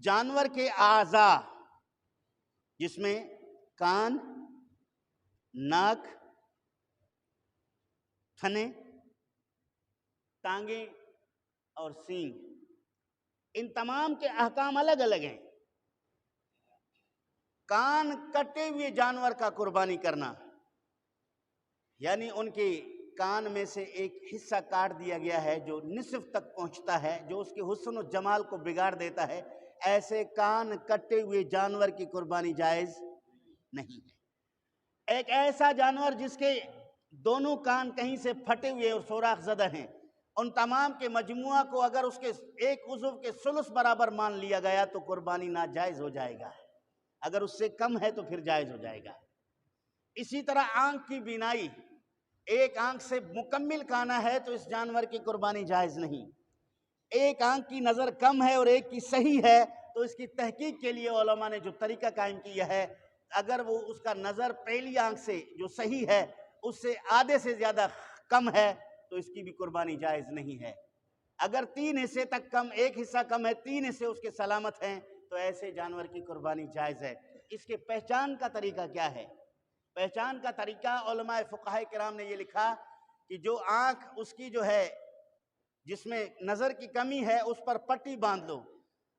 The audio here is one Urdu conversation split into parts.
جانور کے اعضاء جس میں کان، ناک، تھنے، ٹانگیں اور سینگ، ان تمام کے احکام الگ الگ ہیں۔ کان کٹے ہوئے جانور کا قربانی کرنا، یعنی ان کے کان میں سے ایک حصہ کاٹ دیا گیا ہے جو نصف تک پہنچتا ہے، جو اس کے حسن و جمال کو بگاڑ دیتا ہے، ایسے کان کٹے ہوئے جانور کی قربانی جائز نہیں ہے۔ ایک ایسا جانور جس کے دونوں کان کہیں سے پھٹے ہوئے اور سوراخ زدہ ہیں، ان تمام کے مجموعہ کو اگر اس کے ایک عضو کے ثلث برابر مان لیا گیا تو قربانی ناجائز ہو جائے گا، اگر اس سے کم ہے تو پھر جائز ہو جائے گا۔ اسی طرح آنکھ کی بینائی، ایک آنکھ سے مکمل کانا ہے تو اس جانور کی قربانی جائز نہیں۔ ایک آنکھ کی نظر کم ہے اور ایک کی صحیح ہے تو اس کی تحقیق کے لیے علماء نے جو طریقہ قائم کیا ہے، اگر وہ اس کا نظر پہلی آنکھ سے جو صحیح ہے اس سے آدھے سے زیادہ کم ہے تو اس کی بھی قربانی جائز نہیں ہے۔ اگر 3 حصے تک کم، ایک حصہ کم ہے، 3 حصے اس کے سلامت ہیں تو ایسے جانور کی قربانی جائز ہے۔ اس کے پہچان کا طریقہ کیا ہے؟ پہچان کا طریقہ علماء فقہاء کرام نے یہ لکھا کہ جو آنکھ اس کی جو ہے جس میں نظر کی کمی ہے اس پر پٹی باندھ لو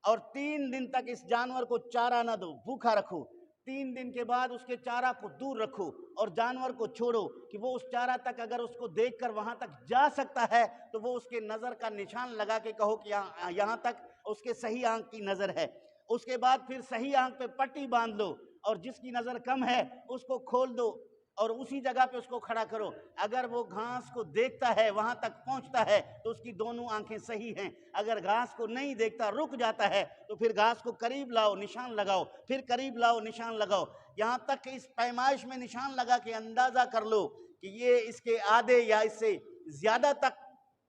اور 3 دن تک اس جانور کو چارہ نہ دو، بھوکا رکھو۔ 3 دن کے بعد اس کے چارہ کو دور رکھو اور جانور کو چھوڑو کہ وہ اس چارہ تک اگر اس کو دیکھ کر وہاں تک جا سکتا ہے تو وہ اس کے نظر کا نشان لگا کے کہو کہ یہاں تک اس کے صحیح آنکھ کی نظر ہے۔ اس کے بعد پھر صحیح آنکھ پہ پٹی باندھ لو اور جس کی نظر کم ہے اس کو کھول دو اور اسی جگہ پہ اس کو کھڑا کرو۔ اگر وہ گھاس کو دیکھتا ہے، وہاں تک پہنچتا ہے تو اس کی دونوں آنکھیں صحیح ہیں۔ اگر گھاس کو نہیں دیکھتا، رک جاتا ہے تو پھر گھاس کو قریب لاؤ، نشان لگاؤ، پھر قریب لاؤ، نشان لگاؤ، یہاں تک کہ اس پیمائش میں نشان لگا کے اندازہ کر لو کہ یہ اس کے آدھے یا اس سے زیادہ تک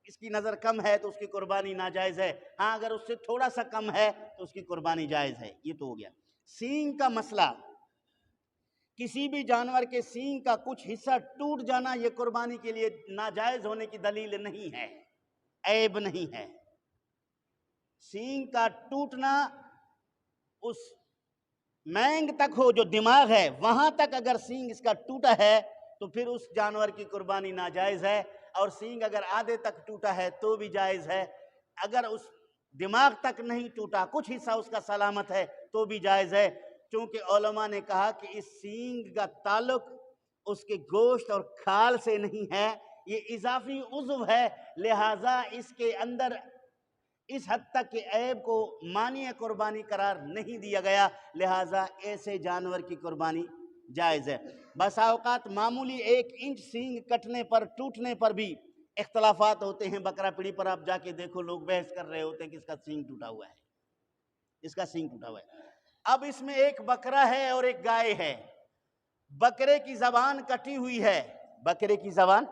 اس کی نظر کم ہے تو اس کی قربانی ناجائز ہے۔ ہاں اگر اس سے تھوڑا سا کم ہے تو اس کی قربانی جائز ہے۔ یہ تو ہو گیا۔ سینگ کا مسئلہ، کسی بھی جانور کے سینگ کا کچھ حصہ ٹوٹ جانا یہ قربانی کے لیے ناجائز ہونے کی دلیل نہیں ہے، عیب نہیں ہے۔ سینگ کا ٹوٹنا اس مینگ تک ہو جو دماغ ہے، وہاں تک اگر سینگ اس کا ٹوٹا ہے تو پھر اس جانور کی قربانی ناجائز ہے، اور سینگ اگر آدھے تک ٹوٹا ہے تو بھی جائز ہے۔ اگر اس دماغ تک نہیں ٹوٹا، کچھ حصہ اس کا سلامت ہے تو بھی جائز ہے، چونکہ علماء نے کہا کہ اس سینگ کا تعلق اس کے گوشت اور کھال سے نہیں ہے، یہ اضافی عضو ہے، لہٰذا اس کے اندر اس حد تک کہ عیب کو مانع قربانی قرار نہیں دیا گیا، لہٰذا ایسے جانور کی قربانی جائز ہے۔ بسا اوقات معمولی 1 انچ سینگ کٹنے پر، ٹوٹنے پر بھی اختلافات ہوتے ہیں۔ بکرا پڑی پر آپ جا کے دیکھو، لوگ بحث کر رہے ہوتے ہیں کہ اس کا سینگ ٹوٹا ہوا ہے، اس کا سینگ ٹوٹا ہوا ہے۔ اب اس میں ایک بکرا ہے اور ایک گائے ہے۔ بکرے کی زبان کٹی ہوئی ہے، بکرے کی زبان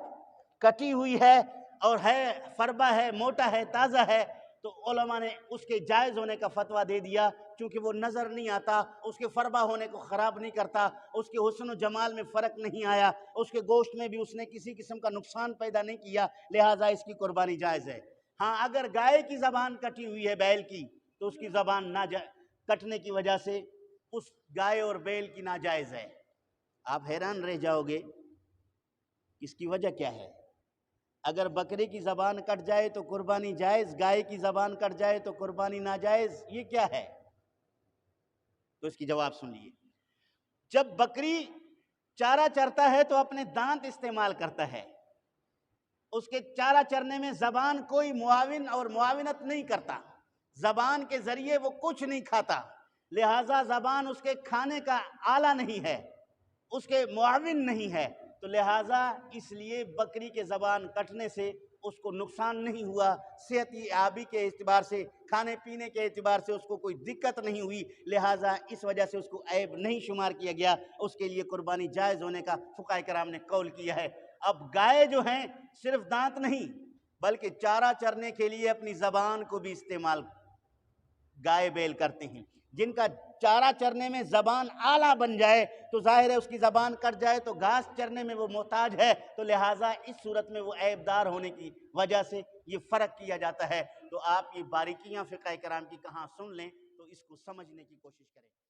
کٹی ہوئی ہے اور ہے فربا ہے، موٹا ہے، تازہ ہے، تو علماء نے اس کے جائز ہونے کا فتویٰ دے دیا، چونکہ وہ نظر نہیں آتا، اس کے فربا ہونے کو خراب نہیں کرتا، اس کے حسن و جمال میں فرق نہیں آیا، اس کے گوشت میں بھی اس نے کسی قسم کا نقصان پیدا نہیں کیا، لہٰذا اس کی قربانی جائز ہے۔ ہاں اگر گائے کی زبان کٹی ہوئی ہے، بیل کی، تو اس کی زبان کٹنے کی وجہ سے اس گائے اور بیل کی ناجائز ہے۔ آپ حیران رہ جاؤ گے اس کی وجہ کیا ہے؟ اگر بکرے کی زبان کٹ جائے تو قربانی جائز، گائے کی زبان کٹ جائے تو قربانی ناجائز، یہ کیا ہے؟ تو اس کی جواب سن لیجیے۔ جب بکری چارہ چرتا ہے تو اپنے دانت استعمال کرتا ہے، اس کے چارہ چرنے میں زبان کوئی معاون اور معاونت نہیں کرتا، زبان کے ذریعے وہ کچھ نہیں کھاتا، لہٰذا زبان اس کے کھانے کا آلہ نہیں ہے، اس کے معاون نہیں ہے، تو لہٰذا اس لیے بکری کے زبان کٹنے سے اس کو نقصان نہیں ہوا، صحتی آبی کے اعتبار سے، کھانے پینے کے اعتبار سے اس کو کوئی دقت نہیں ہوئی، لہٰذا اس وجہ سے اس کو عیب نہیں شمار کیا گیا، اس کے لیے قربانی جائز ہونے کا فقہاء کرام نے قول کیا ہے۔ اب گائے جو ہیں صرف دانت نہیں بلکہ چارہ چرنے کے لیے اپنی زبان کو بھی استعمال گائے بیل کرتے ہیں، جن کا چارہ چرنے میں زبان آلہ بن جائے تو ظاہر ہے اس کی زبان کٹ جائے تو گھاس چرنے میں وہ محتاج ہے، تو لہٰذا اس صورت میں وہ عیب دار ہونے کی وجہ سے یہ فرق کیا جاتا ہے۔ تو آپ یہ باریکیاں فقہ کرام کی کہاں سن لیں تو تو اس کو سمجھنے کی کوشش کریں۔